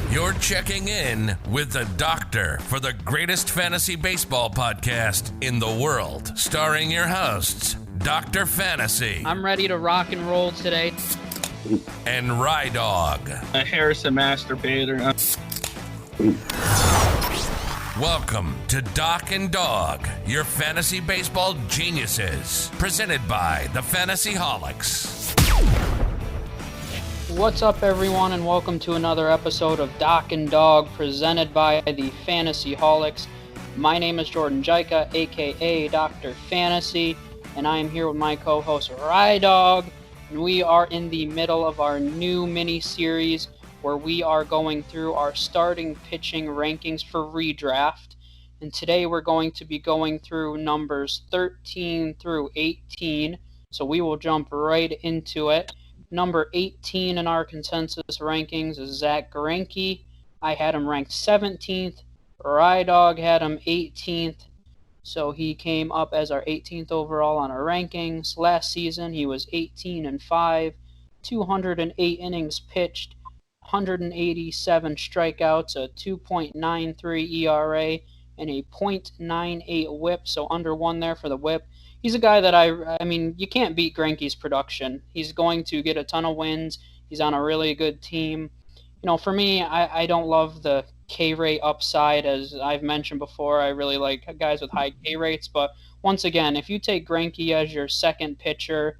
You're checking in with the doctor for the greatest fantasy baseball podcast in the world, starring your hosts, Dr. Fantasy. I'm ready to rock and roll today. And Rydawg. Harrison Masturbator. Welcome to Doc and Dog, your fantasy baseball geniuses, presented by the Fantasyholics. What's up, everyone, and welcome to another episode of Doc and Dog, presented by the Fantasyholics. My name is Jordan Jaika, aka Dr. Fantasy, and I am here with my co-host Rydawg, and we are in the middle of our new mini-series where we are going through our starting pitching rankings for redraft. And today we're going to be going through numbers 13 through 18, so we will jump right into it. Number 18 in our consensus rankings is Zack Greinke. I had him ranked 17th. Rydawg had him 18th. So he came up as our 18th overall on our rankings. Last season he was 18-5, 208 innings pitched, 187 strikeouts, a 2.93 ERA, and a .98 whip, so under one there for the whip. He's a guy that I mean, you can't beat Greinke's production. He's going to get a ton of wins. He's on a really good team. You know, for me, I don't love the K-rate upside, as I've mentioned before. I really like guys with high K-rates, but once again, if you take Greinke as your second pitcher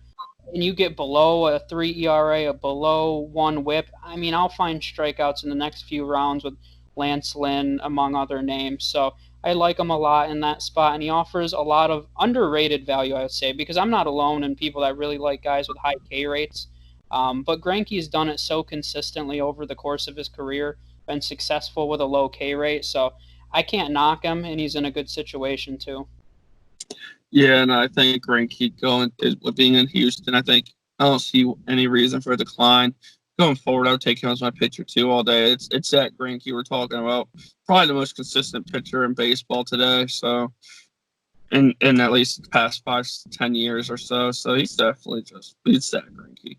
and you get below a 3 ERA, a below 1 whip, I mean, I'll find strikeouts in the next few rounds with Lance Lynn, among other names. So I like him a lot in that spot, and he offers a lot of underrated value, I would say, because I'm not alone in people that really like guys with high K rates. But Greinke's done it so consistently over the course of his career, been successful with a low K rate, so I can't knock him, and he's in a good situation too. Yeah, and I think Greinke with being in Houston, I don't see any reason for a decline. Going forward, I would take him as my pitcher too all day. It's Zack Greinke we're talking about. Probably the most consistent pitcher in baseball today. So, in at least the past 5 to 10 years or so. So he's definitely he's Zack Greinke.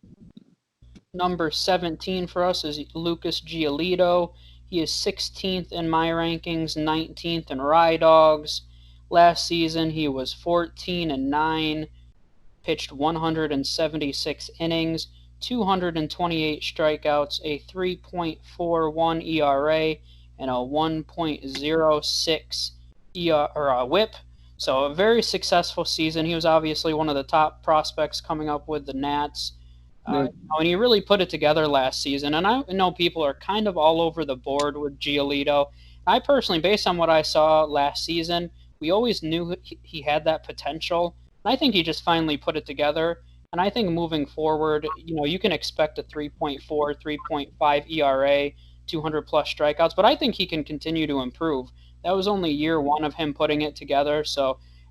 Number 17 for us is Lucas Giolito. He is 16th in my rankings, 19th in Rydawg's. Last season, he was 14-9, pitched 176 innings, 228 strikeouts, a 3.41 ERA, and a 1.06 whip. So a very successful season. He was obviously one of the top prospects coming up with the Nats. And he really put it together last season. And I know people are kind of all over the board with Giolito. I personally, based on what I saw last season, we always knew he had that potential. And I think he just finally put it together. And I think moving forward, you know, you can expect a 3.4, 3.5 ERA, 200-plus strikeouts. But I think he can continue to improve. That was only year one of him putting it together.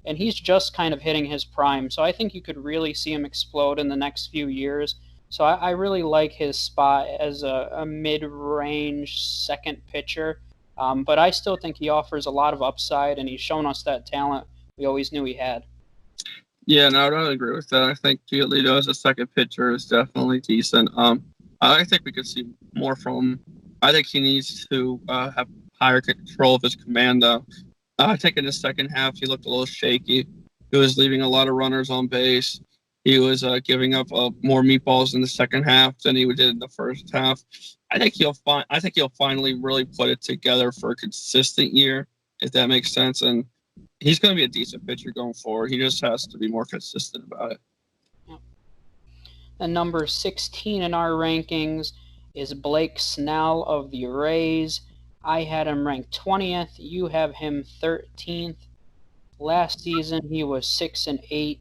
And he's just kind of hitting his prime. So I think you could really see him explode in the next few years. So I really like his spot as a mid-range second pitcher. But I still think he offers a lot of upside, and he's shown us that talent we always knew he had. Yeah, no, I would agree with that. I think Giolito as a second pitcher is definitely decent. I think we could see more from him. I think he needs to have higher control of his command, though. I think in the second half, he looked a little shaky. He was leaving a lot of runners on base. He was giving up more meatballs in the second half than he did in the first half. I think he'll finally really put it together for a consistent year, if that makes sense. And he's going to be a decent pitcher going forward. He just has to be more consistent about it. And number 16 in our rankings is Blake Snell of the Rays. I had him ranked 20th. You have him 13th. Last season, he was 6-8,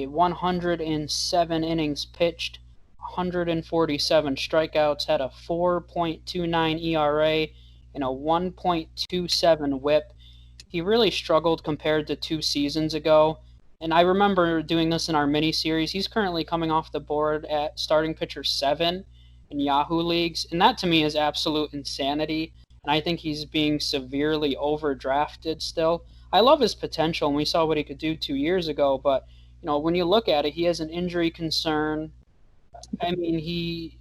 107 innings pitched, 147 strikeouts, had a 4.29 ERA, and a 1.27 whip. He really struggled compared to 2 seasons ago. And I remember doing this in our mini-series. He's currently coming off the board at starting pitcher 7 in Yahoo leagues. And that, to me, is absolute insanity. And I think he's being severely overdrafted still. I love his potential, and we saw what he could do 2 years ago. But, you know, when you look at it, he has an injury concern. I mean, he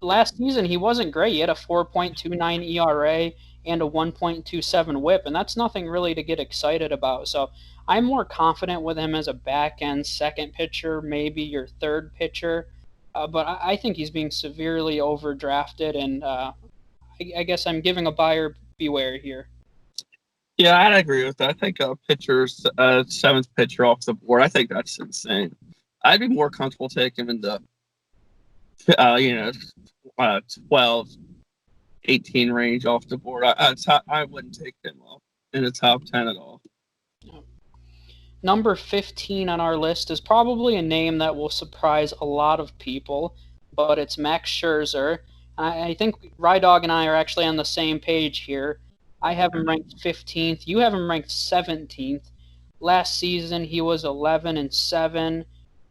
last season he wasn't great. He had a 4.29 ERA and a 1.27 WHIP, and that's nothing really to get excited about. So I'm more confident with him as a back end second pitcher, maybe your third pitcher. But I think he's being severely overdrafted, and I guess I'm giving a buyer beware here. Yeah, I'd agree with that. I think a pitcher's seventh pitcher off the board. I think that's insane. I'd be more comfortable taking him in the 12, 18 range off the board. I wouldn't take him off in the top 10 at all. Number 15 on our list is probably a name that will surprise a lot of people, but it's Max Scherzer. I think Rydawg and I are actually on the same page here. I have him ranked 15th. You have him ranked 17th. Last season, he was 11-7.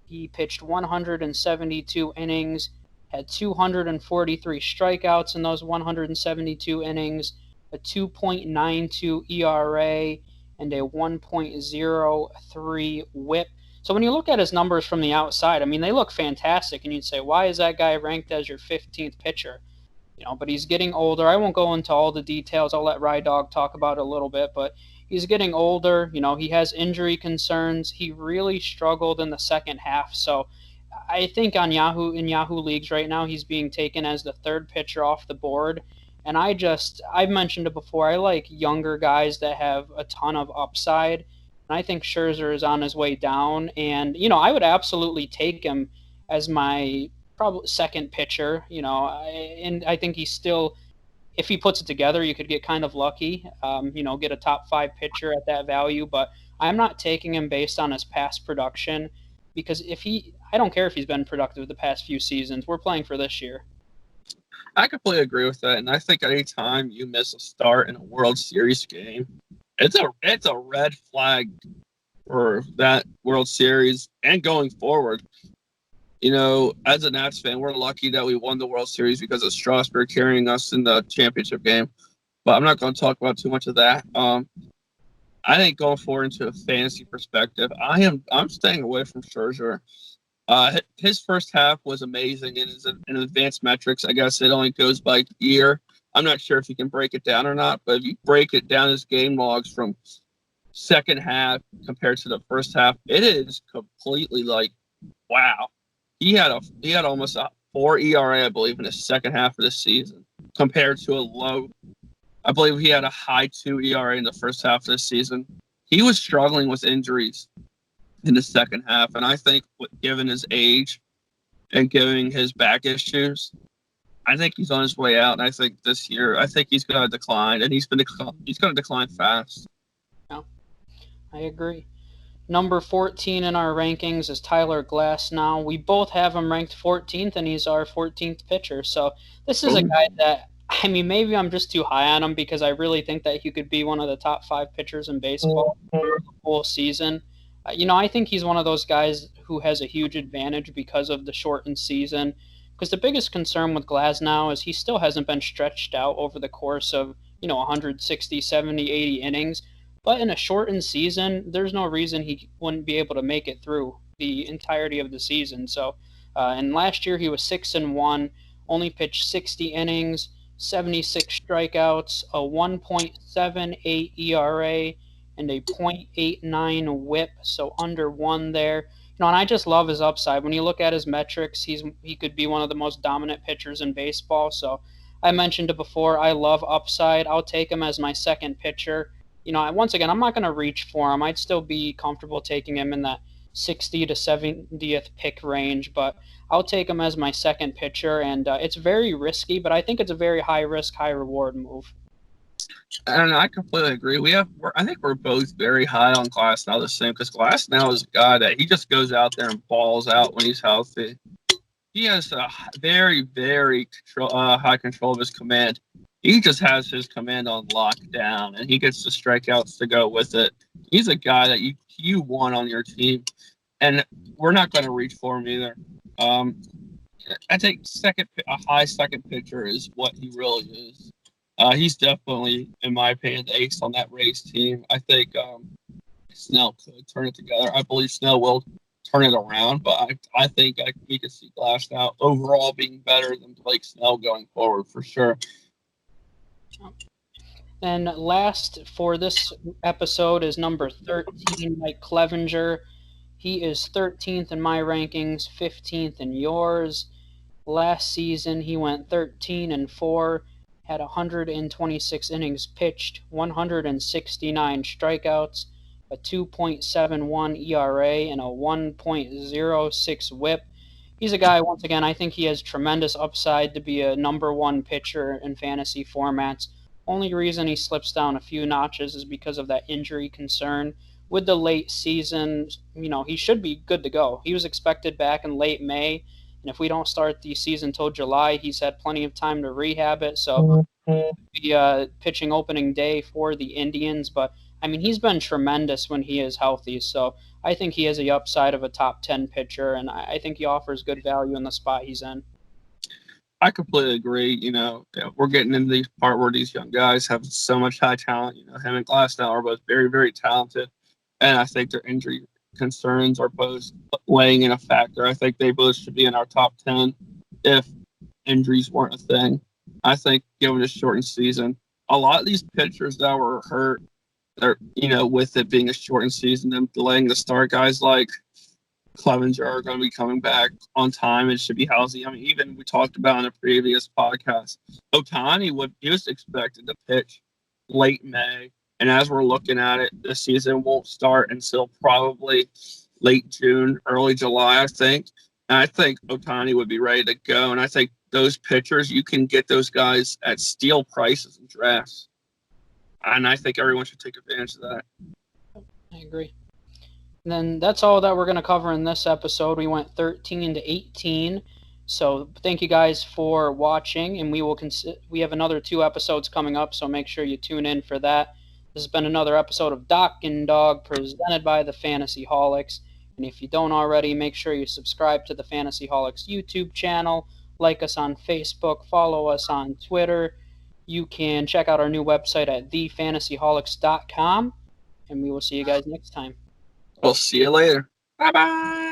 He pitched 172 innings, had 243 strikeouts in those 172 innings, a 2.92 ERA, and a 1.03 WHIP. So when you look at his numbers from the outside, I mean, they look fantastic, and you'd say, why is that guy ranked as your 15th pitcher? But he's getting older. I won't go into all the details. I'll let Rydawg talk about it a little bit, but he's getting older. He has injury concerns. He really struggled in the second half. So I think in Yahoo leagues right now, he's being taken as the third pitcher off the board. And I've mentioned it before, I like younger guys that have a ton of upside. And I think Scherzer is on his way down. And, I would absolutely take him as my probably second pitcher, and I think he's still, if he puts it together, you could get kind of lucky, get a top 5 pitcher at that value. But I'm not taking him based on his past production, because I don't care if he's been productive the past few seasons. We're playing for this year. I completely agree with that, and I think any time you miss a start in a World Series game, it's a red flag for that World Series and going forward. As a Nats fan, we're lucky that we won the World Series because of Strasburg carrying us in the championship game. But I'm not going to talk about too much of that. I think going forward into a fantasy perspective, I'm staying away from Scherzer. His first half was amazing in advanced metrics. I guess it only goes by year. I'm not sure if you can break it down or not, but if you break it down as game logs from second half compared to the first half, it is completely wow. He had almost a 4 ERA, I believe, in the second half of the season compared to a low. I believe he had a high 2 ERA in the first half of the season. He was struggling with injuries in the second half, and I think given his age and given his back issues, I think he's on his way out. And I think this year, he's going to decline, and he's going to decline fast. Yeah, I agree. Number 14 in our rankings is Tyler Glasnow. We both have him ranked 14th, and he's our 14th pitcher. So this is a guy that, maybe I'm just too high on him because I really think that he could be one of the top 5 pitchers in baseball the whole season. I think he's one of those guys who has a huge advantage because of the shortened season. Because the biggest concern with Glasnow is he still hasn't been stretched out over the course of, 160, 70, 80 innings. But in a shortened season, there's no reason he wouldn't be able to make it through the entirety of the season. So, and last year he was 6-1, only pitched 60 innings, 76 strikeouts, a 1.78 ERA, and a 0.89 WHIP, so under 1 there. And I just love his upside. When you look at his metrics, he could be one of the most dominant pitchers in baseball. So I mentioned it before, I love upside. I'll take him as my second pitcher. Once again, I'm not going to reach for him. I'd still be comfortable taking him in the 60 to 70th pick range, but I'll take him as my second pitcher, and it's very risky, but I think it's a very high risk, high reward move. And I completely agree. I think we're both very high on Glasnow the same, because Glasnow is a guy that he just goes out there and balls out when he's healthy. He has a very, very high control of his command. He just has his command on lockdown, and he gets the strikeouts to go with it. He's a guy that you want on your team, and we're not going to reach for him either. I think a high second pitcher is what he really is. He's definitely, in my opinion, the ace on that Rays team. I think Snell could turn it together. I believe Snell will turn it around. But I think we could see Glasnow overall being better than Blake Snell going forward for sure. And last for this episode is number 13, Mike Clevenger. He is 13th in my rankings, 15th in yours. Last season, he went 13-4, had 126 innings pitched, 169 strikeouts, a 2.71 ERA, and a 1.06 WHIP. He's a guy, once again, I think he has tremendous upside to be a number one pitcher in fantasy formats. Only reason he slips down a few notches is because of that injury concern. With the late season, he should be good to go. He was expected back in late May, and if we don't start the season till July, he's had plenty of time to rehab it. So the pitching opening day for the Indians, but he's been tremendous when he is healthy. So I think he has the upside of a top 10 pitcher, and I think he offers good value in the spot he's in. I completely agree. We're getting into the part where these young guys have so much high talent. Him and Glasnow are both very, very talented, and I think their injury concerns are both weighing in a factor. I think they both should be in our top 10 if injuries weren't a thing. I think given the shortened season, a lot of these pitchers that were hurt, they're, with it being a shortened season, them delaying the start, guys like Clevenger are going to be coming back on time and should be healthy. Even we talked about in a previous podcast, Ohtani he was expected to pitch late May, and as we're looking at it, the season won't start until probably late June, early July, I think. And I think Ohtani would be ready to go, and I think those pitchers, you can get those guys at steal prices in drafts, and I think everyone should take advantage of that. I agree. And then that's all that we're going to cover in this episode. We went 13-18. So thank you guys for watching, and we have another 2 episodes coming up, so make sure you tune in for that. This has been another episode of Doc and Dog presented by the Fantasy Holics. And if you don't already, make sure you subscribe to the Fantasy Holics YouTube channel, like us on Facebook, follow us on Twitter. You can check out our new website at thefantasyholics.com, and we will see you guys next time. We'll see you later. Bye-bye.